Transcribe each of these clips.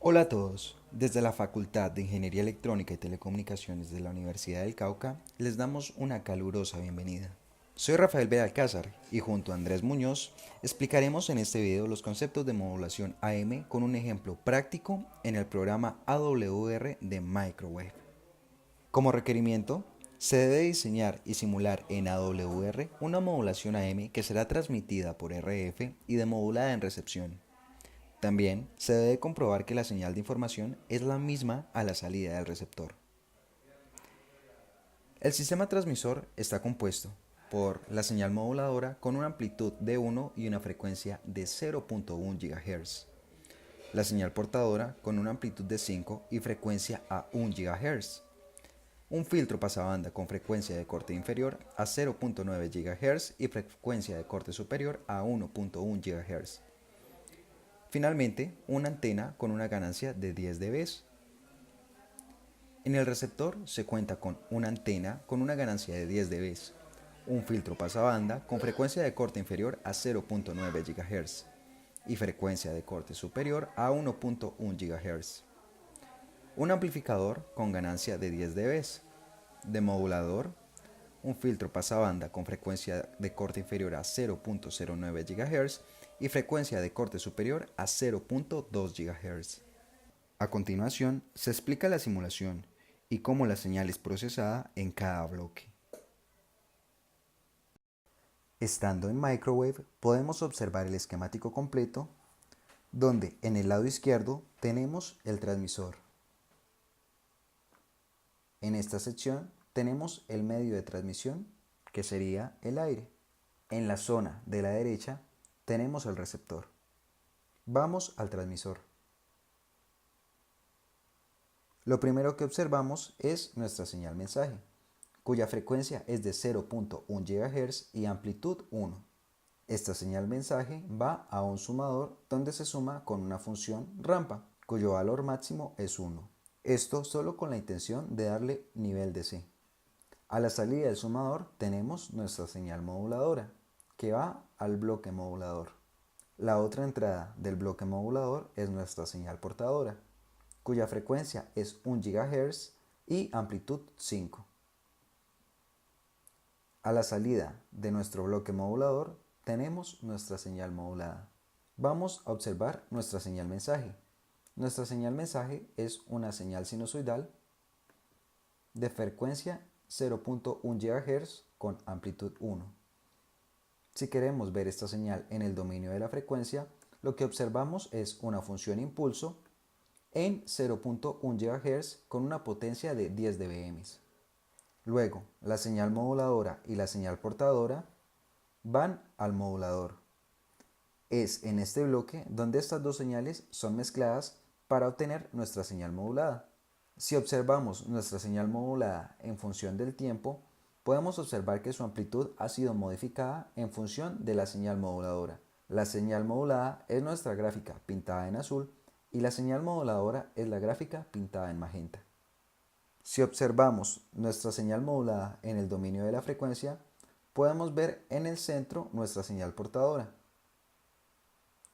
Hola a todos. Desde la Facultad de Ingeniería Electrónica y Telecomunicaciones de la Universidad del Cauca les damos una calurosa bienvenida. Soy Rafael Belalcázar y junto a Andrés Muñoz explicaremos en este video los conceptos de modulación AM con un ejemplo práctico en el programa AWR de Microwave. Como requerimiento, se debe diseñar y simular en AWR una modulación AM que será transmitida por RF y demodulada en recepción. También se debe comprobar que la señal de información es la misma a la salida del receptor. El sistema transmisor está compuesto por la señal moduladora con una amplitud de 1 y una frecuencia de 0.1 GHz, la señal portadora con una amplitud de 5 y frecuencia a 1 GHz, un filtro pasabanda con frecuencia de corte inferior a 0.9 GHz y frecuencia de corte superior a 1.1 GHz. Finalmente, una antena con una ganancia de 10 dB. En el receptor se cuenta con una antena con una ganancia de 10 dB, un filtro pasabanda con frecuencia de corte inferior a 0.9 GHz y frecuencia de corte superior a 1.1 GHz, un amplificador con ganancia de 10 dB, demodulador, un filtro pasabanda con frecuencia de corte inferior a 0.09 GHz y frecuencia de corte superior a 0.2 GHz. A continuación, se explica la simulación y cómo la señal es procesada en cada bloque. Estando en Microwave, podemos observar el esquemático completo, donde en el lado izquierdo tenemos el transmisor. En esta sección tenemos el medio de transmisión, que sería el aire. En la zona de la derecha tenemos el receptor. Vamos al transmisor. Lo primero que observamos es nuestra señal mensaje, cuya frecuencia es de 0.1 GHz y amplitud 1. Esta señal mensaje va a un sumador donde se suma con una función rampa, cuyo valor máximo es 1. Esto solo con la intención de darle nivel de C. A la salida del sumador tenemos nuestra señal moduladora, que va al bloque modulador. La otra entrada del bloque modulador es nuestra señal portadora, cuya frecuencia es 1 GHz y amplitud 5. A la salida de nuestro bloque modulador tenemos nuestra señal modulada. Vamos a observar nuestra señal mensaje. Nuestra señal mensaje es una señal sinusoidal de frecuencia 0.1 GHz con amplitud 1. Si queremos ver esta señal en el dominio de la frecuencia, lo que observamos es una función impulso en 0.1 GHz con una potencia de 10 dBm. Luego, la señal moduladora y la señal portadora van al modulador. Es en este bloque donde estas dos señales son mezcladas para obtener nuestra señal modulada. Si observamos nuestra señal modulada en función del tiempo, podemos observar que su amplitud ha sido modificada en función de la señal moduladora. La señal modulada es nuestra gráfica pintada en azul y la señal moduladora es la gráfica pintada en magenta. Si observamos nuestra señal modulada en el dominio de la frecuencia, podemos ver en el centro nuestra señal portadora.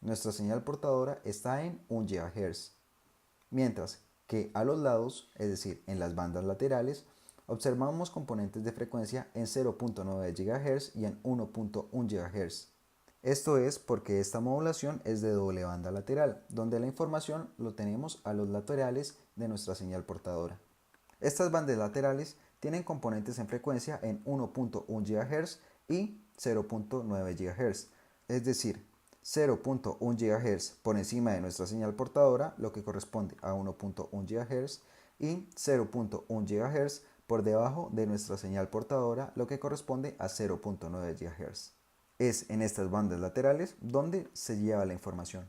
Nuestra señal portadora está en 1 GHz, mientras que a los lados, es decir, en las bandas laterales, observamos componentes de frecuencia en 0.9 GHz y en 1.1 GHz. Esto es porque esta modulación es de doble banda lateral, donde la información lo tenemos a los laterales de nuestra señal portadora. Estas bandas laterales tienen componentes en frecuencia en 1.1 GHz y 0.9 GHz, es decir, 0.1 GHz por encima de nuestra señal portadora, lo que corresponde a 1.1 GHz, y 0.1 GHz por debajo de nuestra señal portadora, lo que corresponde a 0.9 GHz. Es en estas bandas laterales donde se lleva la información.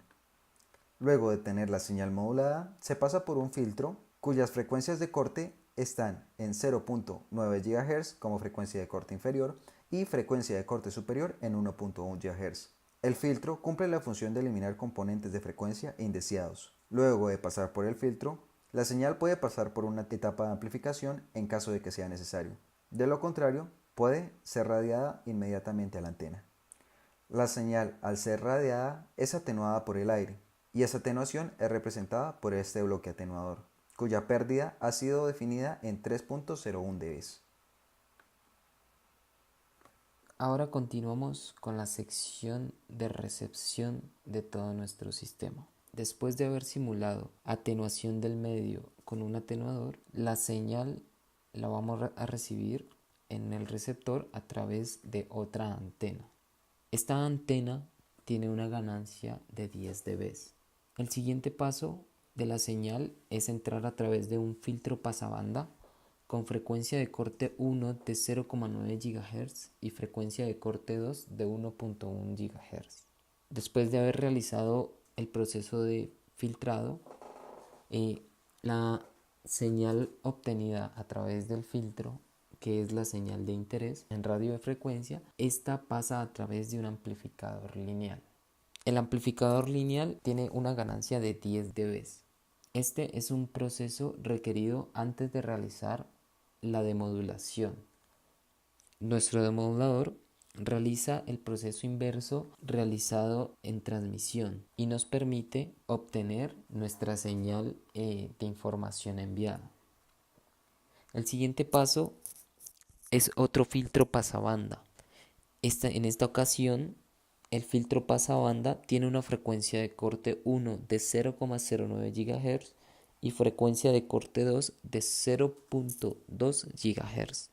Luego de tener la señal modulada, se pasa por un filtro cuyas frecuencias de corte están en 0.9 GHz como frecuencia de corte inferior y frecuencia de corte superior en 1.1 GHz. El filtro cumple la función de eliminar componentes de frecuencia indeseados. Luego de pasar por el filtro, la señal puede pasar por una etapa de amplificación en caso de que sea necesario. De lo contrario, puede ser radiada inmediatamente a la antena. La señal, al ser radiada, es atenuada por el aire y esa atenuación es representada por este bloque atenuador, cuya pérdida ha sido definida en 3.01 dB. Ahora continuamos con la sección de recepción de todo nuestro sistema. Después de haber simulado atenuación del medio con un atenuador, la señal la vamos a recibir en el receptor a través de otra antena. Esta antena tiene una ganancia de 10 dB. El siguiente paso de la señal es entrar a través de un filtro pasabanda con frecuencia de corte 1 de 0,9 GHz y frecuencia de corte 2 de 1.1 GHz. Después de haber realizado el proceso de filtrado, la señal obtenida a través del filtro, que es la señal de interés en radiofrecuencia, esta pasa a través de un amplificador lineal. El amplificador lineal tiene una ganancia de 10 dB. Este es un proceso requerido antes de realizar la demodulación. Nuestro demodulador realiza el proceso inverso realizado en transmisión y nos permite obtener nuestra señal de información enviada. El siguiente paso es otro filtro pasabanda. En esta ocasión, el filtro pasabanda tiene una frecuencia de corte 1 de 0,09 GHz y frecuencia de corte 2 de 0.2 GHz.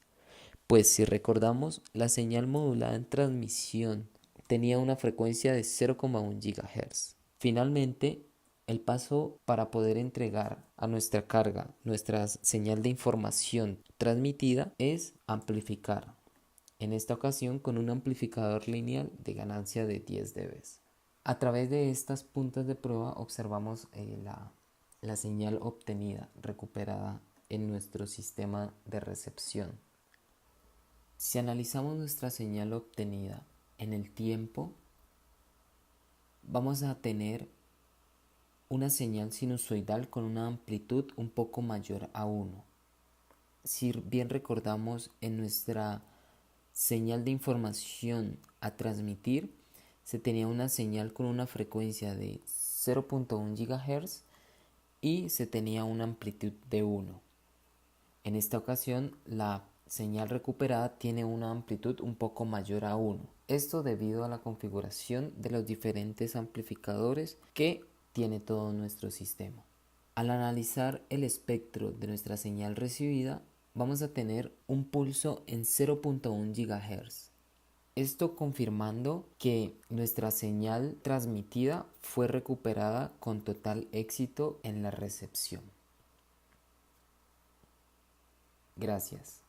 Pues si recordamos, la señal modulada en transmisión tenía una frecuencia de 0,1 GHz. Finalmente, el paso para poder entregar a nuestra carga nuestra señal de información transmitida es amplificar. En esta ocasión con un amplificador lineal de ganancia de 10 dB. A través de estas puntas de prueba observamos la señal obtenida, recuperada en nuestro sistema de recepción. Si analizamos nuestra señal obtenida en el tiempo, vamos a tener una señal sinusoidal con una amplitud un poco mayor a 1. Si bien recordamos, en nuestra señal de información a transmitir se tenía una señal con una frecuencia de 0.1 GHz y se tenía una amplitud de 1. En esta ocasión la señal recuperada tiene una amplitud un poco mayor a 1. Esto debido a la configuración de los diferentes amplificadores que tiene todo nuestro sistema. Al analizar el espectro de nuestra señal recibida, vamos a tener un pulso en 0.1 GHz. Esto confirmando que nuestra señal transmitida fue recuperada con total éxito en la recepción. Gracias.